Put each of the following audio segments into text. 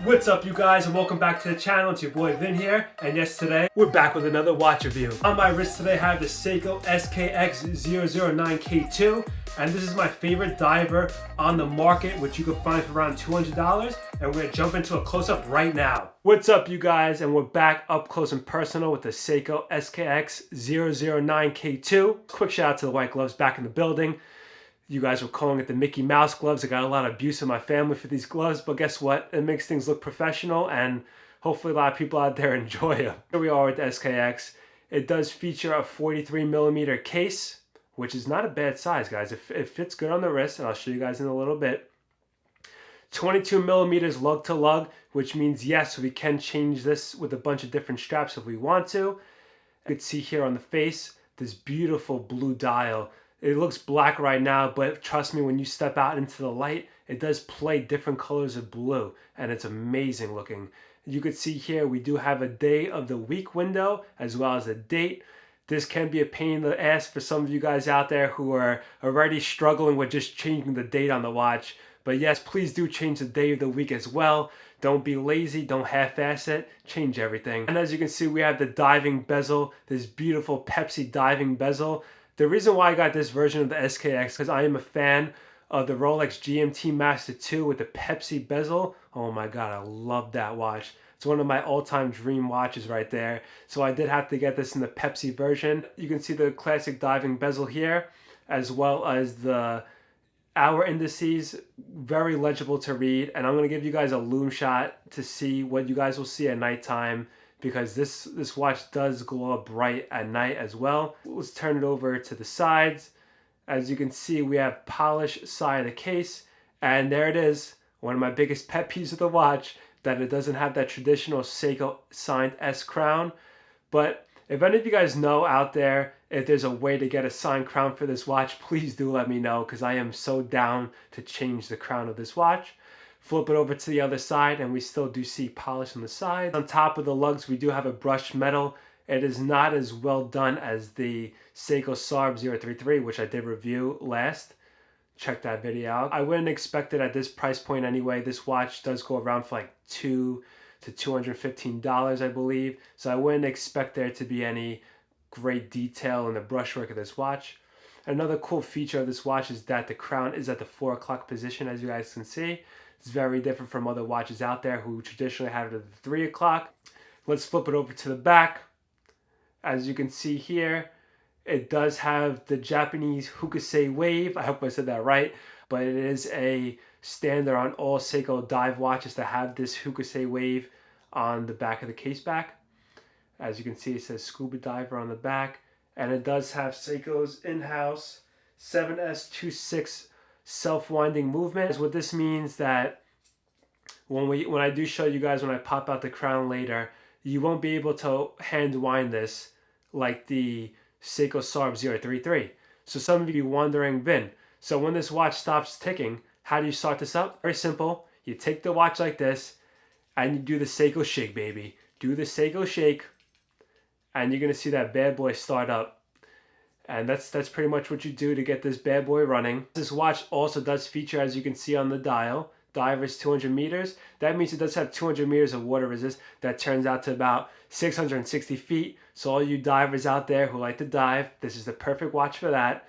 What's up, you guys, and welcome back to the channel. It's your boy Vin here, and yes, today we're back with another watch review. On my wrist today I have the Seiko SKX009K2, and this is my favorite diver on the market, which you can find for around $200, and we're gonna jump into a close-up right now. What's up, you guys, and we're back up close and personal with the Seiko SKX009K2. Quick shout out to the white gloves back in the building. You guys were calling it the Mickey Mouse gloves. I got a lot of abuse in my family for these gloves, but guess what? It makes things look professional, and hopefully a lot of people out there enjoy them. Here we are with the SKX. It does feature a 43mm case, which is not a bad size, guys. It fits good on the wrist, and I'll show you guys in a little bit. 22mm lug to lug, which means yes, we can change this with a bunch of different straps if we want to. You can see here on the face, this beautiful blue dial. It looks black right now, but trust me, when you step out into the light, it does play different colors of blue, and it's amazing looking. You can see here we do have a day of the week window as well as a date. This can be a pain in the ass for some of you guys out there who are already struggling with just changing the date on the watch. But yes, please do change the day of the week as well. Don't be lazy, don't half-ass it, change everything. And as you can see, we have the diving bezel, this beautiful Pepsi diving bezel. The reason why I got this version of the SKX because I am a fan of the Rolex GMT Master 2 with the Pepsi bezel. Oh my god, I love that watch. It's one of my all-time dream watches right there. So I did have to get this in the Pepsi version. You can see the classic diving bezel here, as well as the hour indices, very legible to read. And I'm going to give you guys a Lume Shot to see what you guys will see at nighttime, because this watch does glow up bright at night as well. Let's turn it over to the sides. As you can see, we have polished side of the case, and there it is. One of my biggest pet peeves of the watch, that it doesn't have that traditional Seiko signed S crown. But if any of you guys know out there if there's a way to get a signed crown for this watch, please do let me know, because I am so down to change the crown of this watch. Flip it over to the other side, and we still do see polish on the side. On top of the lugs, we do have a brushed metal. It is not as well done as the Seiko SKX009K2, which I did review last. Check that video out. I wouldn't expect it at this price point anyway. This watch does go around for like $200 to $215, I believe. So I wouldn't expect there to be any great detail in the brushwork of this watch. Another cool feature of this watch is that the crown is at the 4 o'clock position, as you guys can see. It's very different from other watches out there who traditionally have it at the 3 o'clock. Let's flip it over to the back. As you can see here, it does have the Japanese Hokusai wave. I hope I said that right. But it is a standard on all Seiko dive watches to have this Hokusai wave on the back of the case back. As you can see, it says Scuba Diver on the back. And it does have Seiko's in-house 7S26 self-winding movement. What this means that when I do show you guys, when I pop out the crown later, you won't be able to hand wind this like the Seiko SKX009K2. So some of you wondering, Vin, so when this watch stops ticking, how do you start this up? Very simple. You take the watch like this, and you do the Seiko shake, baby. Do the Seiko shake, and you're gonna see that bad boy start up. And that's pretty much what you do to get this bad boy running. This watch also does feature, as you can see on the dial, is 200 meters. That means it does have 200 meters of water resist. That turns out to about 660 feet. So all you divers out there who like to dive, this is the perfect watch for that.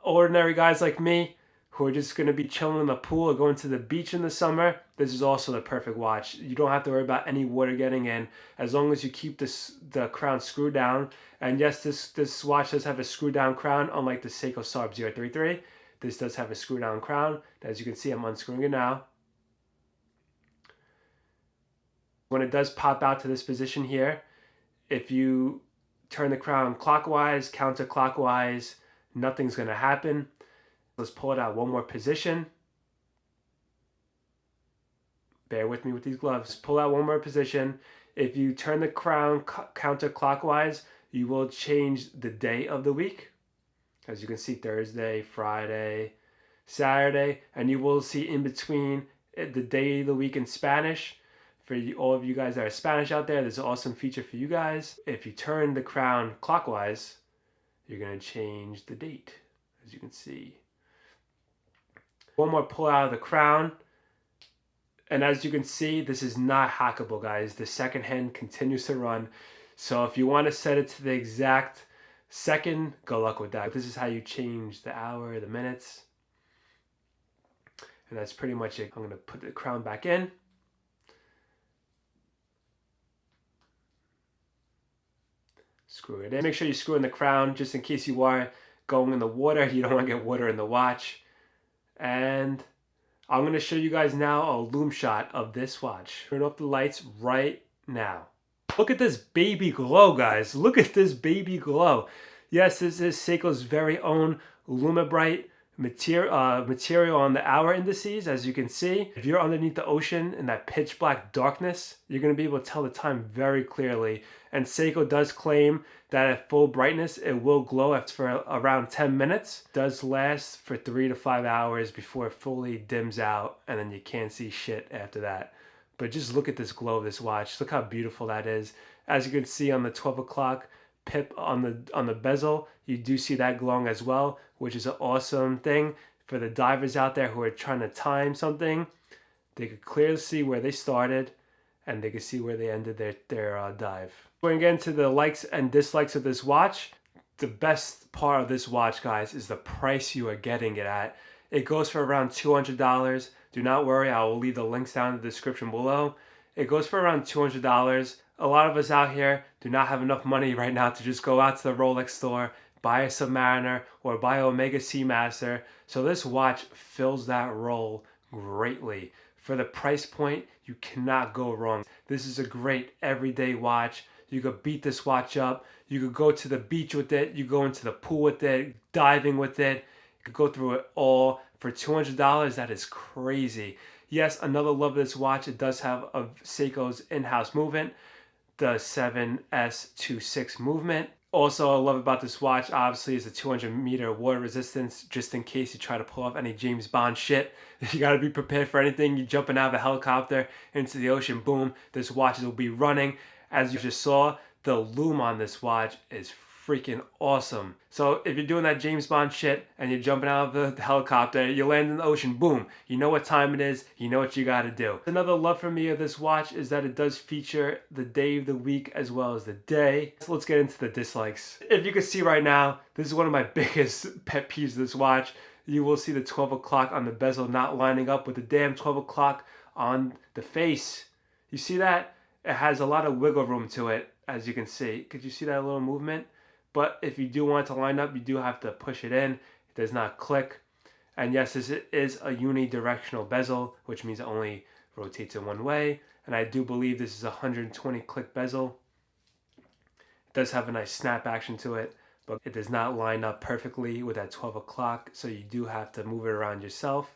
Ordinary guys like me who are just going to be chilling in the pool or going to the beach in the summer, this is also the perfect watch. You don't have to worry about any water getting in, as long as you keep the crown screwed down. And yes, this watch does have a screw down crown, unlike the Seiko SKX009K2. This does have a screw down crown. As you can see, I'm unscrewing it now. When it does pop out to this position here, if you turn the crown clockwise, counterclockwise, nothing's going to happen. Let's pull it out one more position. Bear with me with these gloves. Pull out one more position. If you turn the crown counterclockwise, you will change the day of the week. As you can see, Thursday, Friday, Saturday, and you will see in between the day of the week in Spanish. For all of you guys that are Spanish out there, there's an awesome feature for you guys. If you turn the crown clockwise, you're going to change the date, as you can see. One more pull out of the crown. And as you can see, this is not hackable, guys. The second hand continues to run. So if you want to set it to the exact second, good luck with that. This is how you change the hour, the minutes. And that's pretty much it. I'm going to put the crown back in. Screw it in. Make sure you screw in the crown just in case you are going in the water. You don't want to get water in the watch. And I'm going to show you guys now a Lume shot of this watch. Turn off the lights right now. Look at this baby glow, guys. Look at this baby glow. Yes, this is Seiko's very own Lume Bright material on the hour indices, as you can see. If you're underneath the ocean in that pitch black darkness, you're going to be able to tell the time very clearly. And Seiko does claim that at full brightness, it will glow for around 10 minutes. It does last for 3 to 5 hours before it fully dims out, and then you can't see shit after that. But just look at this glow of this watch. Look how beautiful that is. As you can see on the 12 o'clock pip on the bezel, you do see that glowing as well, which is an awesome thing for the divers out there who are trying to time something. They could clearly see where they started, and they could see where they ended their dive. We're gonna get into the likes and dislikes of this watch. The best part of this watch, guys, is the price you are getting it at. It goes for around $200. Do not worry, I will leave the links down in the description below. It goes for around $200. A lot of us out here do not have enough money right now to just go out to the Rolex store, buy a Submariner, or buy Omega Seamaster. So this watch fills that role greatly. For the price point, you cannot go wrong. This is a great everyday watch. You could beat this watch up. You could go to the beach with it. You go into the pool with it, diving with it. You could go through it all. For $200, that is crazy. Yes, another love of this watch, it does have a Seiko's in-house movement, the 7S26 movement. Also, I love about this watch, obviously, is the 200-meter water resistance, just in case you try to pull off any James Bond shit. You gotta be prepared for anything. You're jumping out of a helicopter into the ocean, boom, this watch will be running. As you just saw, the lume on this watch is freaking awesome. So if you're doing that James Bond shit and you're jumping out of the helicopter, you land in the ocean, boom, you know what time it is, you know what you gotta do. Another love for me of this watch is that it does feature the day of the week as well as the day. So let's get into the dislikes. If you can see right now, this is one of my biggest pet peeves of this watch. You will see the 12 o'clock on the bezel not lining up with the damn 12 o'clock on the face. You see that? It has a lot of wiggle room to it, as you can see. Could you see that little movement? But if you do want it to line up, you do have to push it in. It does not click. And yes, this is a unidirectional bezel, which means it only rotates in one way. And I do believe this is a 120 click bezel. It does have a nice snap action to it, but it does not line up perfectly with that 12 o'clock. So you do have to move it around yourself.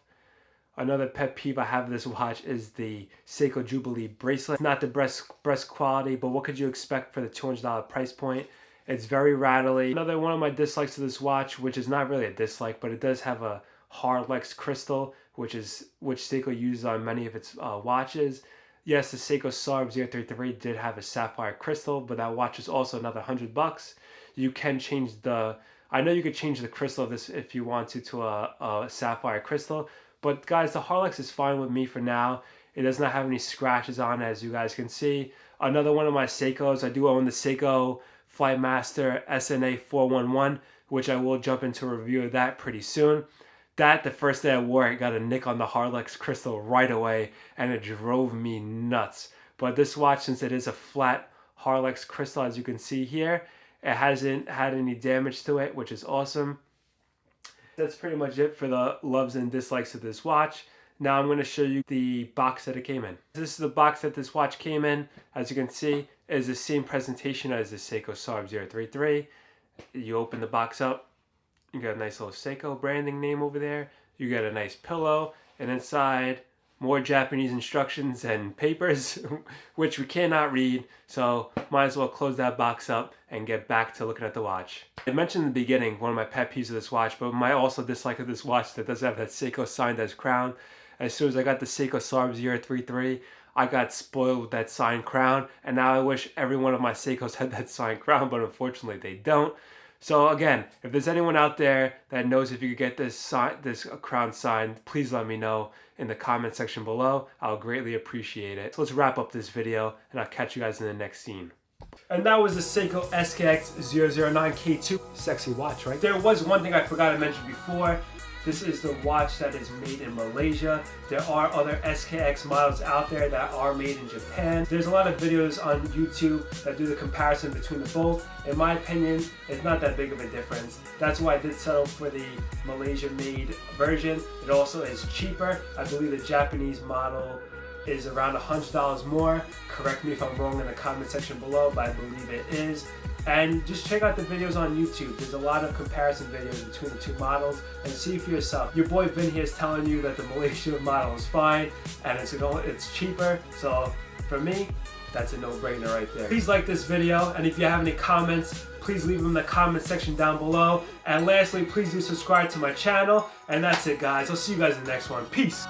Another pet peeve I have of this watch is the Seiko Jubilee bracelet. It's not the best quality, but what could you expect for the $200 price point? It's very rattly. Another one of my dislikes of this watch, which is not really a dislike, but it does have a Harlex crystal, which Seiko uses on many of its watches. Yes, the Seiko SARB 033 did have a sapphire crystal, but that watch is also another $100. You can change I know you could change the crystal of this if you want to a sapphire crystal, but guys, the Harlex is fine with me for now. It does not have any scratches on it, as you guys can see. Another one of my Seikos, I do own the Seiko Flightmaster SNA 411, which I will jump into a review of that pretty soon. The first day I wore it, got a nick on the Harlex crystal right away, and it drove me nuts. But this watch, since it is a flat Harlex crystal, as you can see here, it hasn't had any damage to it, which is awesome. That's pretty much it for the loves and dislikes of this watch. Now I'm going to show you the box that it came in. This is the box that this watch came in. As you can see, it is the same presentation as the Seiko SARB 033. You open the box up, you got a nice little Seiko branding name over there. You got a nice pillow, and inside more Japanese instructions and papers, which we cannot read, so might as well close that box up and get back to looking at the watch. I mentioned in the beginning one of my pet peeves of this watch, but my also dislike of this watch that does have that Seiko signed as crown. As soon as I got the Seiko SARB 033, I got spoiled with that signed crown, and now I wish every one of my Seikos had that signed crown, but unfortunately they don't. So again, if there's anyone out there that knows if you could get this crown signed, please let me know in the comment section below. I'll greatly appreciate it. So let's wrap up this video, and I'll catch you guys in the next scene. And that was the Seiko SKX009K2. Sexy watch, right? There was one thing I forgot to mention before. This is the watch that is made in Malaysia. There are other SKX models out there that are made in Japan. There's a lot of videos on YouTube that do the comparison between the both. In my opinion, it's not that big of a difference. That's why I did settle for the Malaysia-made version. It also is cheaper. I believe the Japanese model is around $100 more. Correct me if I'm wrong in the comment section below, but I believe it is. And just check out the videos on YouTube. There's a lot of comparison videos between the two models and see for yourself. Your boy Vin here is telling you that the Malaysia model is fine and it's cheaper. So for me, that's a no-brainer right there. Please like this video, and if you have any comments, please leave them in the comment section down below. And lastly, please do subscribe to my channel. And that's it, guys. I'll see you guys in the next one. Peace.